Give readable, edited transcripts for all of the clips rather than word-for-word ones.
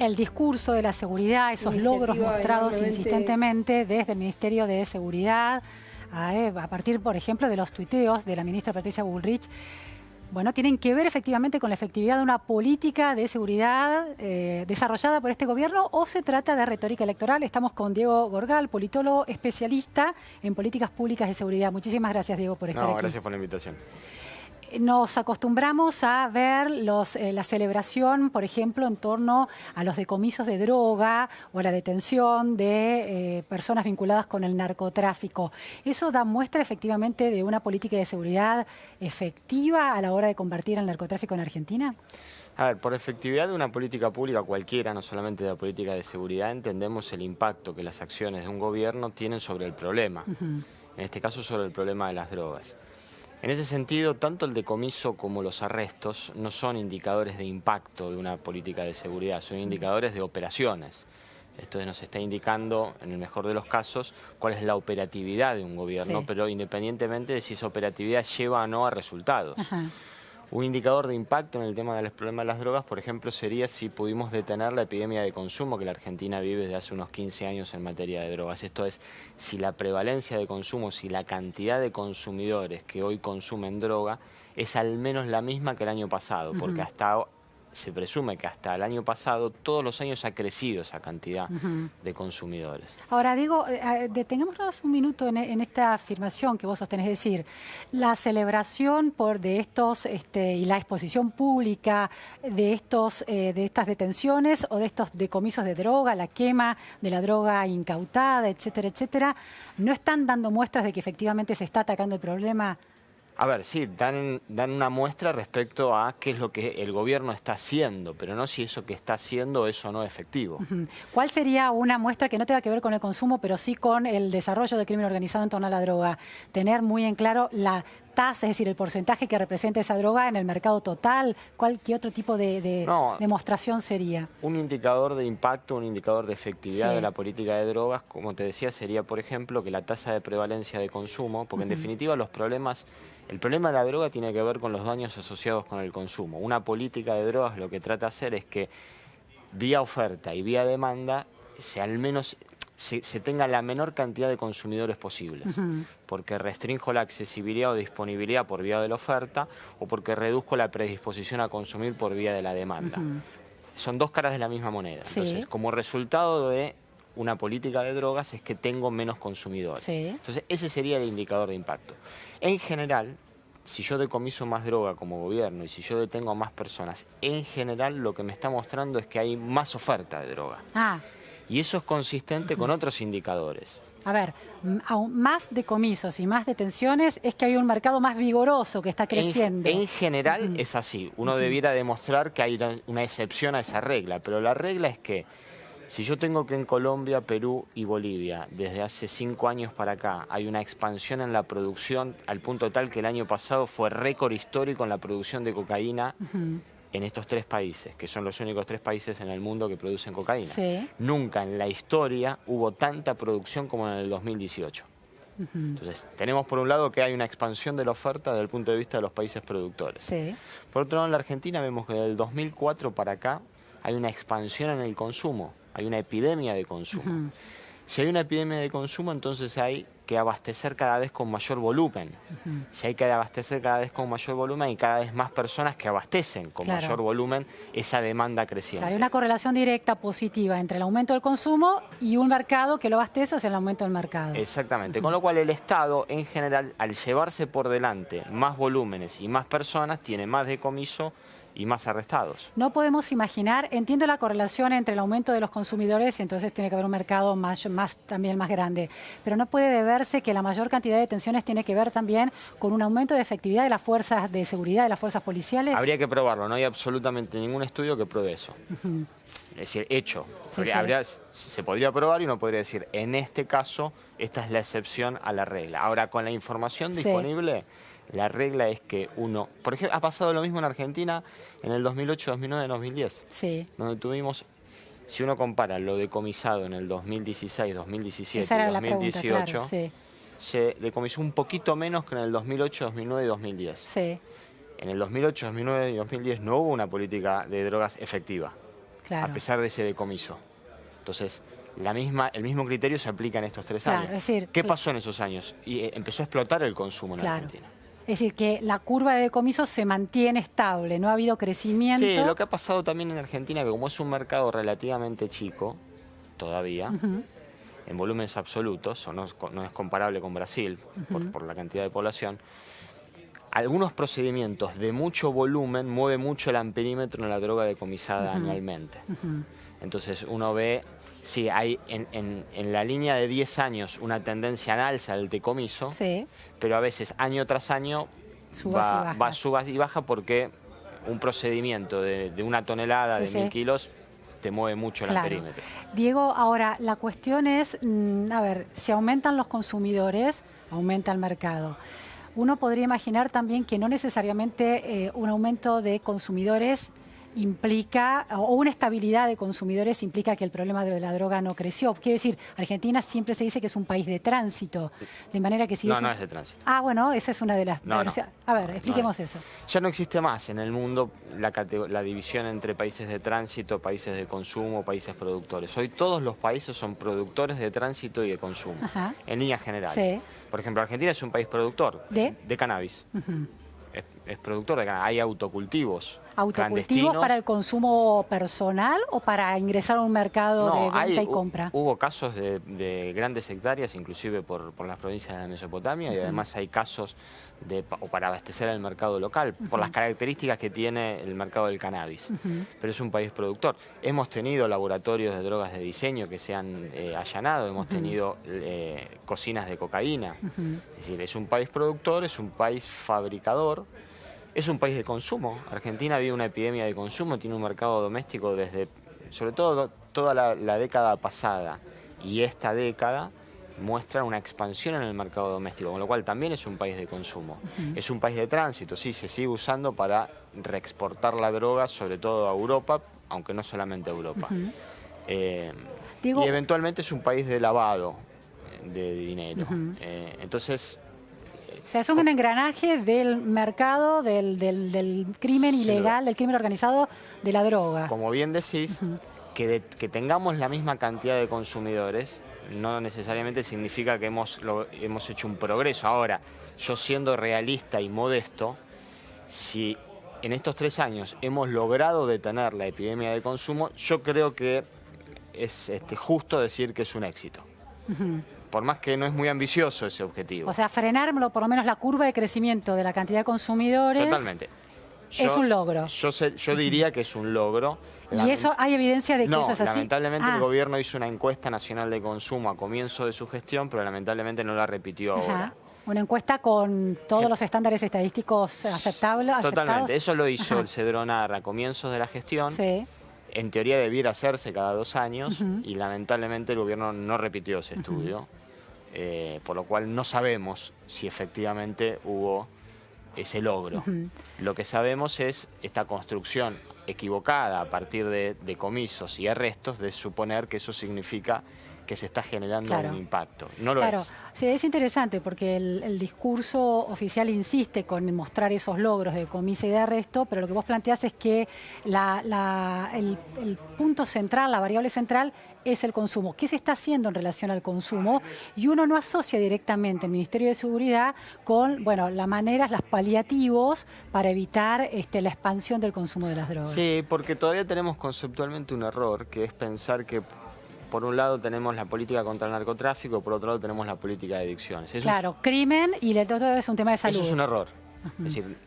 el discurso de la seguridad, esos logros mostrados insistentemente desde el Ministerio de Seguridad, a partir, por ejemplo, de los tuiteos de la ministra Patricia Bullrich, bueno, tienen que ver efectivamente con la efectividad de una política de seguridad desarrollada por este gobierno, o se trata de retórica electoral. Estamos con Diego Gorgal, politólogo especialista en políticas públicas de seguridad. Muchísimas gracias, Diego, por estar aquí. Gracias por la invitación. Nos acostumbramos a ver la celebración, por ejemplo, en torno a los decomisos de droga o a la detención de personas vinculadas con el narcotráfico. ¿Eso da muestra efectivamente de una política de seguridad efectiva a la hora de combatir el narcotráfico en Argentina? A ver, por efectividad de una política pública cualquiera, no solamente de la política de seguridad, entendemos el impacto que las acciones de un gobierno tienen sobre el problema. En este caso, sobre el problema de las drogas. En ese sentido, tanto el decomiso como los arrestos no son indicadores de impacto de una política de seguridad, son indicadores de operaciones. Esto nos está indicando, en el mejor de los casos, cuál es la operatividad de un gobierno, pero independientemente de si esa operatividad lleva o no a resultados. Un indicador de impacto en el tema del problema de las drogas, por ejemplo, sería si pudimos detener la epidemia de consumo que la Argentina vive desde hace unos 15 años en materia de drogas. Esto es, si la prevalencia de consumo, si la cantidad de consumidores que hoy consumen droga es al menos la misma que el año pasado, porque se presume que hasta el año pasado, todos los años ha crecido esa cantidad de consumidores. Ahora, Diego, detengámonos un minuto en esta afirmación que vos sostenés, es decir, la celebración de estos y la exposición pública de estas detenciones o de estos decomisos de droga, la quema de la droga incautada, etcétera, etcétera, ¿no están dando muestras de que efectivamente se está atacando el problema? A ver, sí, dan una muestra respecto a qué es lo que el gobierno está haciendo, pero no si eso que está haciendo es o no efectivo. ¿Cuál sería una muestra que no tenga que ver con el consumo, pero sí con el desarrollo del crimen organizado en torno a la droga? Tener muy en claro la tasa, es decir, el porcentaje que representa esa droga en el mercado total. ¿Qué otro tipo de demostración sería? Un indicador de impacto, un indicador de efectividad de la política de drogas, como te decía, sería, por ejemplo, que la tasa de prevalencia de consumo, porque en definitiva el problema de la droga tiene que ver con los daños asociados con el consumo. Una política de drogas lo que trata de hacer es que vía oferta y vía demanda al menos se tenga la menor cantidad de consumidores posibles, porque restrinjo la accesibilidad o disponibilidad por vía de la oferta o porque reduzco la predisposición a consumir por vía de la demanda. Son dos caras de la misma moneda. Entonces, como resultado de una política de drogas es que tengo menos consumidores. Entonces, ese sería el indicador de impacto. En general, si yo decomiso más droga como gobierno y si yo detengo a más personas, en general lo que me está mostrando es que hay más oferta de droga. Y eso es consistente con otros indicadores. A ver, aún más decomisos y más detenciones es que hay un mercado más vigoroso que está creciendo. En general es así. Uno debiera demostrar que hay una excepción a esa regla, pero la regla es que si yo tengo que en Colombia, Perú y Bolivia, desde hace 5 años para acá, hay una expansión en la producción al punto tal que el año pasado fue récord histórico en la producción de cocaína en estos 3 países, que son los únicos 3 países en el mundo que producen cocaína. Nunca en la historia hubo tanta producción como en el 2018. Entonces, tenemos por un lado que hay una expansión de la oferta desde el punto de vista de los países productores. Por otro lado, en la Argentina vemos que desde el 2004 para acá hay una expansión en el consumo. Hay una epidemia de consumo. Si hay una epidemia de consumo, entonces hay que abastecer cada vez con mayor volumen. Si hay que abastecer cada vez con mayor volumen, hay cada vez más personas que abastecen con mayor volumen esa demanda creciente. Hay una correlación directa positiva entre el aumento del consumo y un mercado que lo abastece, o sea, el aumento del mercado. Exactamente. Con lo cual el Estado, en general, al llevarse por delante más volúmenes y más personas, tiene más decomiso y más arrestados. No podemos imaginar, entiendo la correlación entre el aumento de los consumidores y entonces tiene que haber un mercado también más grande, pero no puede deberse que la mayor cantidad de detenciones tiene que ver también con un aumento de efectividad de las fuerzas de seguridad, de las fuerzas policiales. Habría que probarlo, no hay absolutamente ningún estudio que pruebe eso. Es decir, hecho. Se podría probar y uno podría decir, en este caso, esta es la excepción a la regla. Ahora, con la información disponible, la regla es que uno... Por ejemplo, ha pasado lo mismo en Argentina en el 2008, 2009, 2010. Donde tuvimos, si uno compara lo decomisado en el 2016, 2017 y 2018, se decomisó un poquito menos que en el 2008, 2009 y 2010. En el 2008, 2009 y 2010 no hubo una política de drogas efectiva. Claro. a pesar de ese decomiso. Entonces, el mismo criterio se aplica en estos 3 Claro, años. es decir, ¿Qué pasó en esos años? Y empezó a explotar el consumo en claro. Argentina. Es decir, que la curva de decomiso se mantiene estable, no ha habido crecimiento. Sí, lo que ha pasado también en Argentina, que como es un mercado relativamente chico, todavía, en volúmenes absolutos, o no es comparable con Brasil por la cantidad de población, algunos procedimientos de mucho volumen mueven mucho el amperímetro en la droga decomisada anualmente. Entonces uno ve, sí, hay en la línea de 10 años una tendencia al alza del decomiso, Sí. pero a veces año tras año suba y baja porque un procedimiento de 1 tonelada, Sí, de 1000 kilos, te mueve mucho el Claro. amperímetro. Diego, ahora la cuestión es, a ver, si aumentan los consumidores, aumenta el mercado. Uno podría imaginar también que no necesariamente un aumento de consumidores implica, o una estabilidad de consumidores implica que el problema de la droga no creció. Quiero decir, Argentina siempre se dice que es un país de tránsito, de manera que si No, no es de tránsito. Ah, bueno, esa es una de las... No. A ver, expliquemos eso. Ya no existe más en el mundo la división entre países de tránsito, países de consumo, países productores. Hoy todos los países son productores de tránsito y de consumo, en líneas generales. Sí. Por ejemplo, Argentina es un país productor de cannabis. Es productor de cannabis. Hay autocultivos. ¿Autocultivos para el consumo personal o para ingresar a un mercado de venta y compra? Hubo casos de grandes hectáreas, inclusive por las provincias de la Mesopotamia, y además hay casos para abastecer el mercado local, por las características que tiene el mercado del cannabis. Pero es un país productor. Hemos tenido laboratorios de drogas de diseño que se han allanado, hemos tenido cocinas de cocaína. Es decir, es un país productor, es un país fabricador. Es un país de consumo. Argentina vive una epidemia de consumo, tiene un mercado doméstico sobre todo toda la década pasada y esta década muestra una expansión en el mercado doméstico, con lo cual también es un país de consumo. Es un país de tránsito, sí, se sigue usando para reexportar la droga, sobre todo a Europa, aunque no solamente a Europa. Y eventualmente es un país de lavado de dinero. Entonces... O sea, es un engranaje del mercado, del crimen ilegal, del crimen organizado de la droga. Como bien decís, que tengamos la misma cantidad de consumidores no necesariamente significa que hemos hecho un progreso. Ahora, yo siendo realista y modesto, si en estos 3 años hemos logrado detener la epidemia de consumo, yo creo que es justo decir que es un éxito. Por más que no es muy ambicioso ese objetivo. O sea, frenar por lo menos la curva de crecimiento de la cantidad de consumidores. Totalmente. Es un logro. Yo diría que es un logro. ¿Y eso hay evidencia de que eso es así? Lamentablemente el gobierno hizo una encuesta nacional de consumo a comienzo de su gestión, pero lamentablemente no la repitió ahora. Una encuesta con todos los estándares estadísticos aceptables. Totalmente. Eso lo hizo el Cedronar a comienzos de la gestión. Sí. En teoría debiera hacerse cada 2 años y lamentablemente el gobierno no repitió ese estudio, por lo cual no sabemos si efectivamente hubo ese logro. Lo que sabemos es esta construcción equivocada a partir de decomisos y arrestos de suponer que eso significa que se está generando un impacto. No lo es. Sí, es interesante porque el discurso oficial insiste con mostrar esos logros de decomiso y de arresto, pero lo que vos planteás es que el punto central, la variable central, es el consumo. ¿Qué se está haciendo en relación al consumo? Y uno no asocia directamente el Ministerio de Seguridad con, bueno, las maneras, los paliativos para evitar la expansión del consumo de las drogas. Sí, porque todavía tenemos conceptualmente un error, que es pensar que por un lado tenemos la política contra el narcotráfico, por otro lado tenemos la política de adicciones. Eso crimen y el otro es un tema de salud. Eso es un error. Es decir,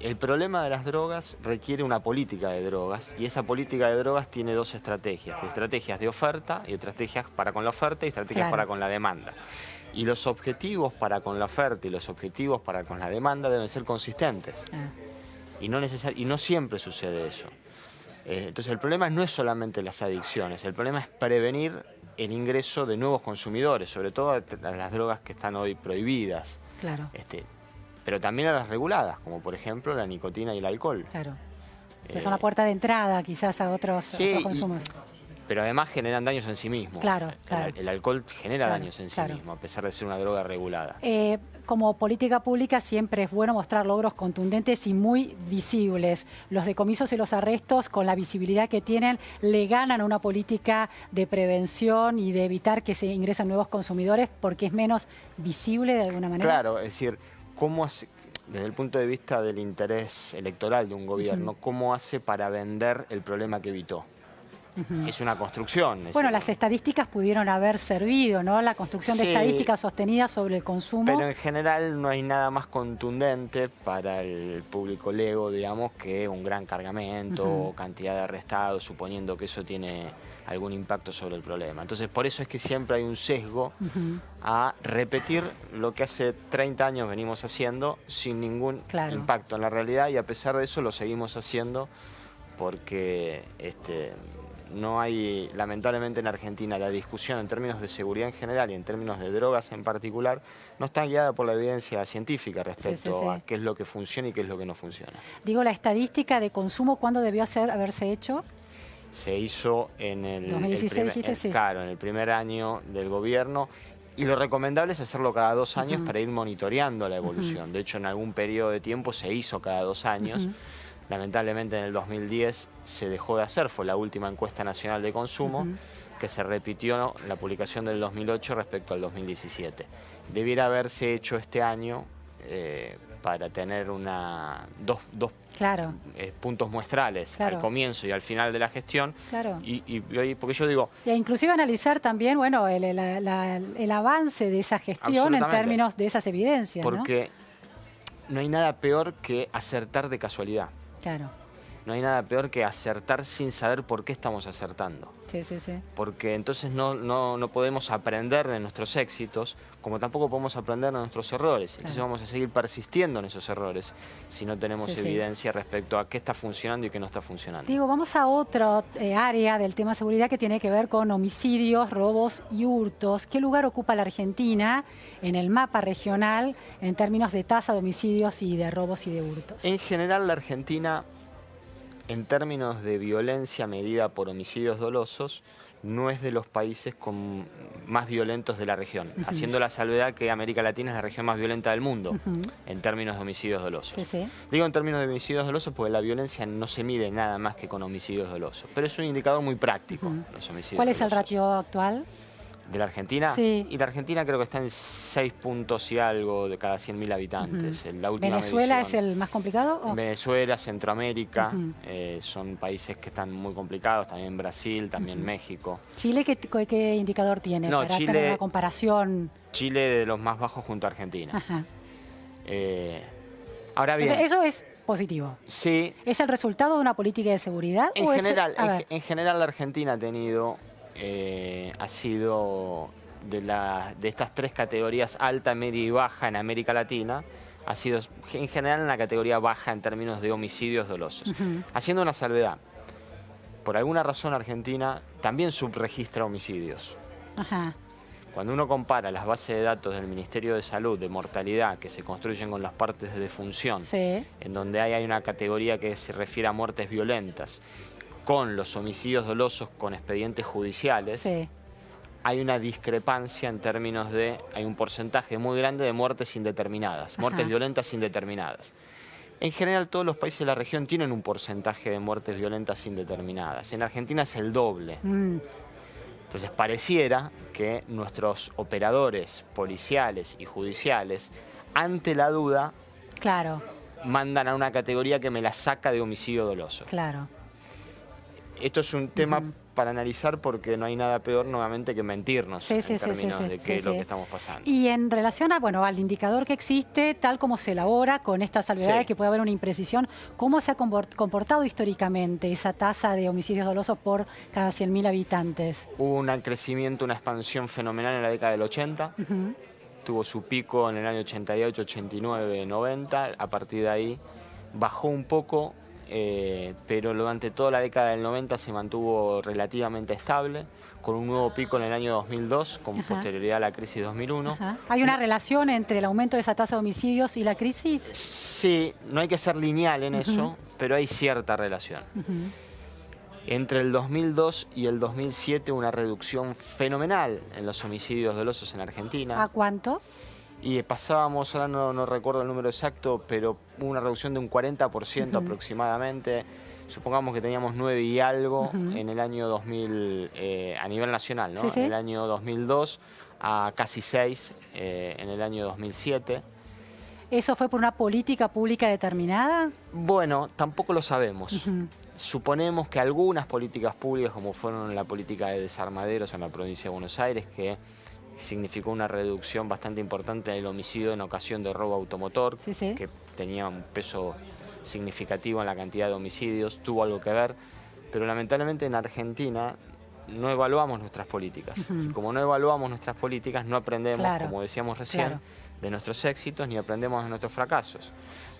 el problema de las drogas requiere una política de drogas y esa política de drogas tiene 2 estrategias. Estrategias de oferta y estrategias para con la oferta y estrategias para con la demanda. Y los objetivos para con la oferta y los objetivos para con la demanda deben ser consistentes. Y no siempre sucede eso. Entonces el problema no es solamente las adicciones, el problema es prevenir el ingreso de nuevos consumidores, sobre todo a las drogas que están hoy prohibidas. Claro. Pero también a las reguladas, como por ejemplo la nicotina y el alcohol. Claro. Es una puerta de entrada quizás a otros consumos. pero además generan daños en sí mismos. Claro, claro. El alcohol genera daños en sí mismo, a pesar de ser una droga regulada. Como política pública siempre es bueno mostrar logros contundentes y muy visibles. Los decomisos y los arrestos, con la visibilidad que tienen, le ganan a una política de prevención y de evitar que se ingresen nuevos consumidores porque es menos visible de alguna manera. Claro, es decir, ¿cómo hace, desde el punto de vista del interés electoral de un gobierno, cómo hace para vender el problema que evitó? Es una construcción. Bueno, las estadísticas pudieron haber servido, ¿no? La construcción de estadísticas sostenidas sobre el consumo. Pero en general no hay nada más contundente para el público lego, digamos, que un gran cargamento o cantidad de arrestados, suponiendo que eso tiene algún impacto sobre el problema. Entonces, por eso es que siempre hay un sesgo a repetir lo que hace 30 años venimos haciendo sin ningún impacto en la realidad, y a pesar de eso lo seguimos haciendo porque no hay, lamentablemente en Argentina, la discusión en términos de seguridad en general y en términos de drogas en particular no está guiada por la evidencia científica respecto a qué es lo que funciona y qué es lo que no funciona. Digo, la estadística de consumo, ¿cuándo debió haberse hecho? Se hizo en el 2016, claro, en el primer año del gobierno, y lo recomendable es hacerlo cada 2 años para ir monitoreando la evolución. De hecho, en algún periodo de tiempo se hizo cada 2 años. Lamentablemente en el 2010 se dejó de hacer, fue la última encuesta nacional de consumo, que se repitió la publicación del 2008 respecto al 2017. Debiera haberse hecho este año para tener dos puntos muestrales al comienzo y al final de la gestión. Porque yo digo... E inclusive analizar también, bueno, el avance de esa gestión en términos de esas evidencias, porque no hay nada peor que acertar de casualidad. Claro. No hay nada peor que acertar sin saber por qué estamos acertando. Porque entonces no podemos aprender de nuestros éxitos, como tampoco podemos aprender de nuestros errores. Entonces vamos a seguir persistiendo en esos errores si no tenemos evidencia respecto a qué está funcionando y qué no está funcionando. Digo, vamos a otra área del tema seguridad que tiene que ver con homicidios, robos y hurtos. ¿Qué lugar ocupa la Argentina en el mapa regional en términos de tasa de homicidios y de robos y de hurtos? En general, la Argentina, en términos de violencia medida por homicidios dolosos, no es de los países más violentos de la región, haciendo la salvedad que América Latina es la región más violenta del mundo en términos de homicidios dolosos. Digo en términos de homicidios dolosos porque la violencia no se mide nada más que con homicidios dolosos, pero es un indicador muy práctico, los homicidios ¿Cuál es dolosos. El ratio actual? ¿De la Argentina? Y la Argentina creo que está en 6 puntos y algo de cada 100.000 habitantes. La última ¿Venezuela medición. es el más complicado? ¿O? Venezuela, Centroamérica, son países que están muy complicados, también Brasil, también México. ¿Chile qué indicador tiene para tener una comparación? Chile de los más bajos junto a Argentina. Ahora bien... Entonces, eso es positivo. Sí. ¿Es el resultado de una política de seguridad? En general la Argentina ha tenido... ha sido de estas 3 categorías, alta, media y baja en América Latina, ha sido en general en la categoría baja en términos de homicidios dolosos. Haciendo una salvedad, por alguna razón Argentina también subregistra homicidios. Cuando uno compara las bases de datos del Ministerio de Salud de mortalidad que se construyen con las partes de defunción, en donde hay una categoría que se refiere a muertes violentas, con los homicidios dolosos con expedientes judiciales, hay una discrepancia en términos de... hay un porcentaje muy grande de muertes indeterminadas, muertes violentas indeterminadas. En general, todos los países de la región tienen un porcentaje de muertes violentas indeterminadas. En Argentina es el doble. Entonces, pareciera que nuestros operadores policiales y judiciales, ante la duda, mandan a una categoría que me la saca de homicidio doloso. Esto es un tema para analizar porque no hay nada peor nuevamente que mentirnos en términos de qué es lo que estamos pasando. Y en relación al indicador que existe, tal como se elabora con esta salvedad de que puede haber una imprecisión, ¿cómo se ha comportado históricamente esa tasa de homicidios dolosos por cada 100.000 habitantes? Hubo un crecimiento, una expansión fenomenal en la década del 80. Tuvo su pico en el año 88, 89, 90. A partir de ahí bajó un poco. Pero durante toda la década del 90 se mantuvo relativamente estable, con un nuevo pico en el año 2002, con posterioridad a la crisis 2001. ¿Hay una relación entre el aumento de esa tasa de homicidios y la crisis? Sí, no hay que ser lineal en eso, pero hay cierta relación. Entre el 2002 y el 2007 una reducción fenomenal en los homicidios dolosos en Argentina. ¿A cuánto? Y pasábamos, ahora no recuerdo el número exacto, pero hubo una reducción de un 40% aproximadamente. Supongamos que teníamos 9 y algo en el año 2000, a nivel nacional, ¿no? En el año 2002 a casi 6 en el año 2007. ¿Eso fue por una política pública determinada? Bueno, tampoco lo sabemos. Suponemos que algunas políticas públicas, como fueron la política de desarmaderos en la provincia de Buenos Aires, que significó una reducción bastante importante del homicidio en ocasión de robo automotor, que tenía un peso significativo en la cantidad de homicidios, tuvo algo que ver, pero lamentablemente en Argentina no evaluamos nuestras políticas. Y como no evaluamos nuestras políticas, no aprendemos, como decíamos recién, de nuestros éxitos ni aprendemos de nuestros fracasos.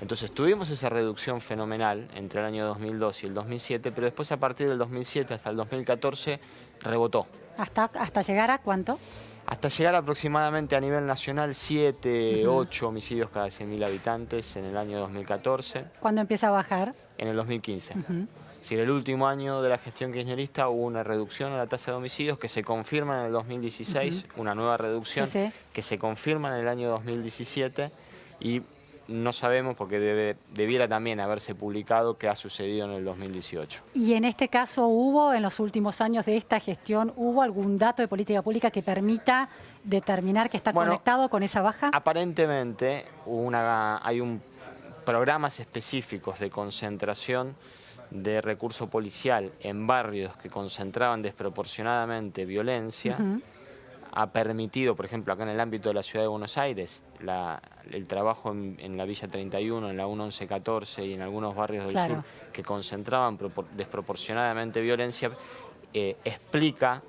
Entonces tuvimos esa reducción fenomenal entre el año 2002 y el 2007, pero después a partir del 2007 hasta el 2014 rebotó. ¿Hasta llegar a cuánto? Hasta llegar aproximadamente a nivel nacional 7, 8 homicidios cada 100.000 habitantes en el año 2014. ¿Cuándo empieza a bajar? En el 2015. Es decir, el último año de la gestión kirchnerista hubo una reducción en la tasa de homicidios que se confirma en el 2016, una nueva reducción que se confirma en el año 2017 y no sabemos porque debiera también haberse publicado qué ha sucedido en el 2018. ¿Y en este caso hubo, en los últimos años de esta gestión, hubo algún dato de política pública que permita determinar que está conectado con esa baja? Aparentemente hay programas específicos de concentración de recurso policial en barrios que concentraban desproporcionadamente violencia. Ha permitido, por ejemplo, acá en el ámbito de la Ciudad de Buenos Aires, el trabajo en la Villa 31, en la 1114 y en algunos barrios del sur que concentraban desproporcionadamente violencia, explica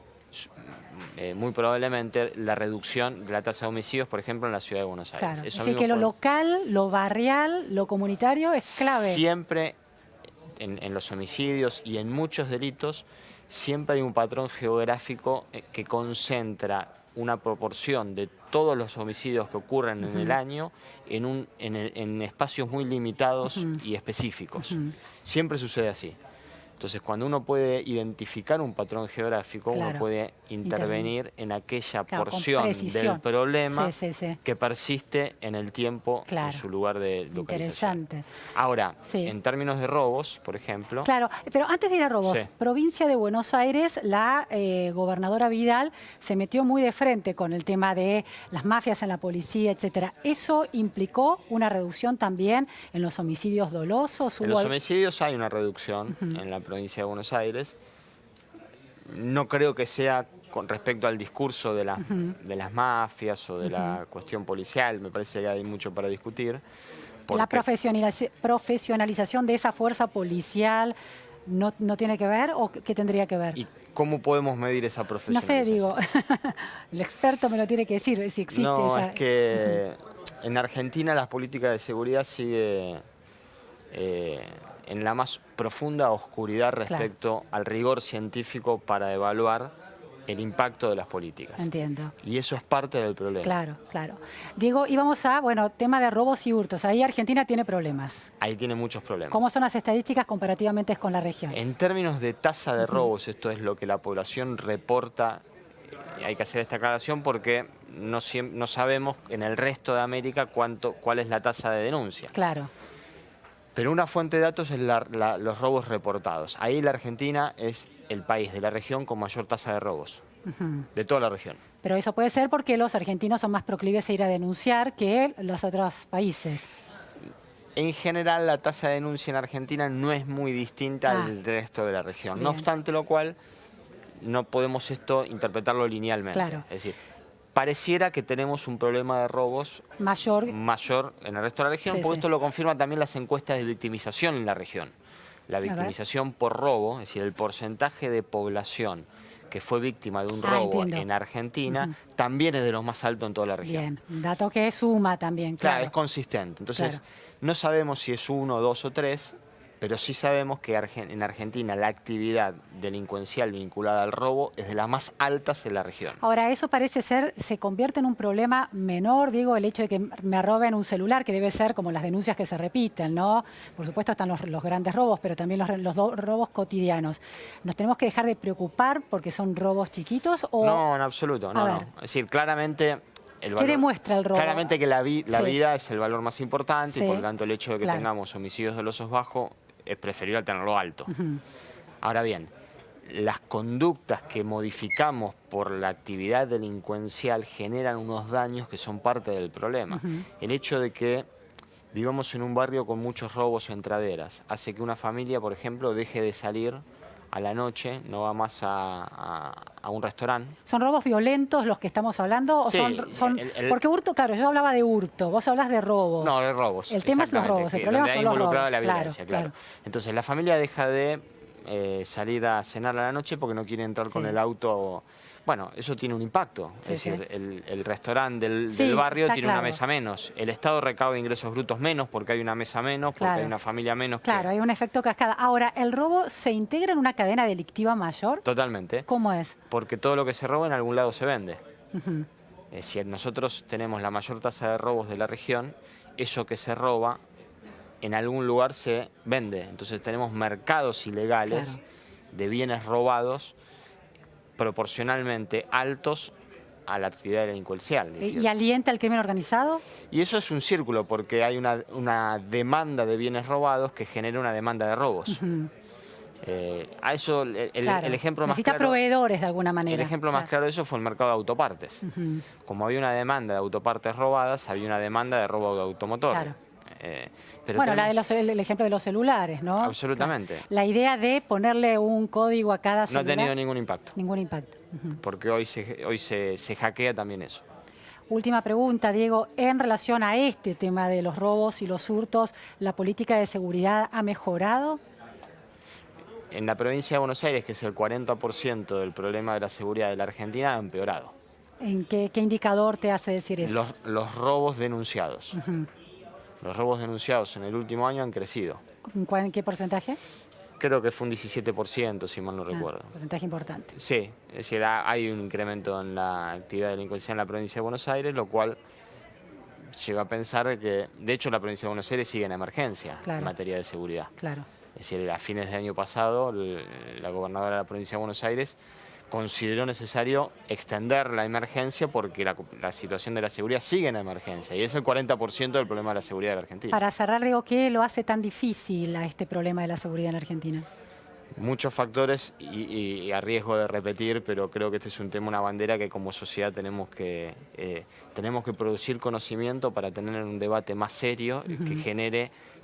muy probablemente la reducción de la tasa de homicidios, por ejemplo, en la Ciudad de Buenos Aires. Eso así que lo local, lo barrial, lo comunitario es clave. Siempre en los homicidios y en muchos delitos, siempre hay un patrón geográfico que concentra una proporción de todos los homicidios que ocurren en el año en espacios muy limitados y específicos. Siempre sucede así. Entonces, cuando uno puede identificar un patrón geográfico, uno puede intervenir en aquella porción del problema que persiste en el tiempo en su lugar de localización. Interesante. Ahora, en términos de robos, por ejemplo... Claro, pero antes de ir a robos, provincia de Buenos Aires, la gobernadora Vidal se metió muy de frente con el tema de las mafias en la policía, etcétera. ¿Eso implicó una reducción también en los homicidios dolosos? En los homicidios hay una reducción en la provincia de Buenos Aires. No creo que sea con respecto al discurso de las mafias o de la cuestión policial. Me parece que hay mucho para discutir. ¿La profesionalización de esa fuerza policial no tiene que ver o qué tendría que ver? ¿Y cómo podemos medir esa profesionalización? No sé, digo, el experto me lo tiene que decir, si existe esa... Es que en Argentina las políticas de seguridad sigue en la más profunda oscuridad respecto al rigor científico para evaluar el impacto de las políticas. Entiendo. Y eso es parte del problema. Claro, claro. Diego, íbamos a, tema de robos y hurtos. Ahí Argentina tiene problemas. Ahí tiene muchos problemas. ¿Cómo son las estadísticas comparativamente con la región? En términos de tasa de robos, esto es lo que la población reporta. Hay que hacer esta aclaración porque no sabemos en el resto de América cuál es la tasa de denuncia. Claro. Pero una fuente de datos es los robos reportados. Ahí la Argentina es el país de la región con mayor tasa de robos, de toda la región. Pero eso puede ser porque los argentinos son más proclives a ir a denunciar que los otros países. En general, la tasa de denuncia en Argentina no es muy distinta al resto de la región. Bien. No obstante lo cual, no podemos interpretarlo linealmente. Claro. Es decir, pareciera que tenemos un problema de robos mayor en el resto de la región, porque esto lo confirman también las encuestas de victimización en la región. La victimización por robo, es decir, el porcentaje de población que fue víctima de un robo en Argentina, también es de los más altos en toda la región. Bien, un dato que suma también, claro. Claro, es consistente. Entonces, no sabemos si es 1, 2 o 3, Pero sí sabemos que en Argentina la actividad delincuencial vinculada al robo es de las más altas en la región. Ahora, eso parece ser, se convierte en un problema menor, digo, el hecho de que me roben un celular, que debe ser como las denuncias que se repiten, ¿no? Por supuesto están los grandes robos, pero también los robos cotidianos. ¿Nos tenemos que dejar de preocupar porque son robos chiquitos? O... No, en absoluto, no. Es decir, claramente... ¿Qué demuestra el robo? Claramente que la vida es el valor más importante, y por lo tanto el hecho de que claro, tengamos homicidios dolosos bajos es preferible tenerlo alto. Ahora bien, las conductas que modificamos por la actividad delincuencial generan unos daños que son parte del problema. El hecho de que vivamos en un barrio con muchos robos o entraderas hace que una familia, por ejemplo, deje de salir a la noche, no va más a un restaurante. ¿Son robos violentos los que estamos hablando? ¿O sí, porque hurto, claro, yo hablaba de hurto, vos hablas de robos. No, de robos. El tema es los robos, el problema son los robos. La violencia, claro. Entonces la familia deja de salir a cenar a la noche porque no quiere entrar con el auto. Bueno, eso tiene un impacto. Es decir, el restaurante del barrio tiene una mesa menos. El Estado recauda ingresos brutos menos porque hay una mesa menos, porque hay una familia menos. Claro, hay un efecto cascada. Ahora, ¿el robo se integra en una cadena delictiva mayor? Totalmente. ¿Cómo es? Porque todo lo que se roba en algún lado se vende. Si nosotros tenemos la mayor tasa de robos de la región, eso que se roba en algún lugar se vende. Entonces tenemos mercados ilegales de bienes robados proporcionalmente altos a la actividad delincuencial. ¿Y alienta el crimen organizado? Y eso es un círculo, porque hay una demanda de bienes robados que genera una demanda de robos. A eso el ejemplo más necesita claro, proveedores de alguna manera. El ejemplo más claro de eso fue el mercado de autopartes. Como había una demanda de autopartes robadas, había una demanda de robo de automotores. Pero bueno, el ejemplo de los celulares, ¿no? Absolutamente. Claro. La idea de ponerle un código a cada celular... No ha tenido ningún impacto. Ningún impacto. Porque hoy se hackea también eso. Última pregunta, Diego. En relación a este tema de los robos y los hurtos, ¿la política de seguridad ha mejorado? En la provincia de Buenos Aires, que es el 40% del problema de la seguridad de la Argentina, ha empeorado. ¿En qué indicador te hace decir eso? Los robos denunciados. Los robos denunciados en el último año han crecido. ¿En qué porcentaje? Creo que fue un 17%, si mal no recuerdo. Porcentaje importante. Sí, es decir, hay un incremento en la actividad delincuencial en la provincia de Buenos Aires, lo cual lleva a pensar que, de hecho, la provincia de Buenos Aires sigue en emergencia en materia de seguridad. Claro. Es decir, a fines del año pasado, la gobernadora de la provincia de Buenos Aires consideró necesario extender la emergencia porque la situación de la seguridad sigue en emergencia y es el 40% del problema de la seguridad de la Argentina. Para cerrar, digo, ¿qué lo hace tan difícil a este problema de la seguridad en la Argentina? Muchos factores y a riesgo de repetir, pero creo que este es un tema, una bandera que como sociedad tenemos que producir conocimiento para tener un debate más serio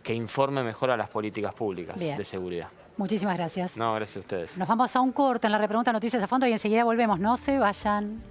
que informe mejor a las políticas públicas de seguridad. Muchísimas gracias. No, gracias a ustedes. Nos vamos a un corte en la repregunta Noticias a Fondo y enseguida volvemos. No se vayan.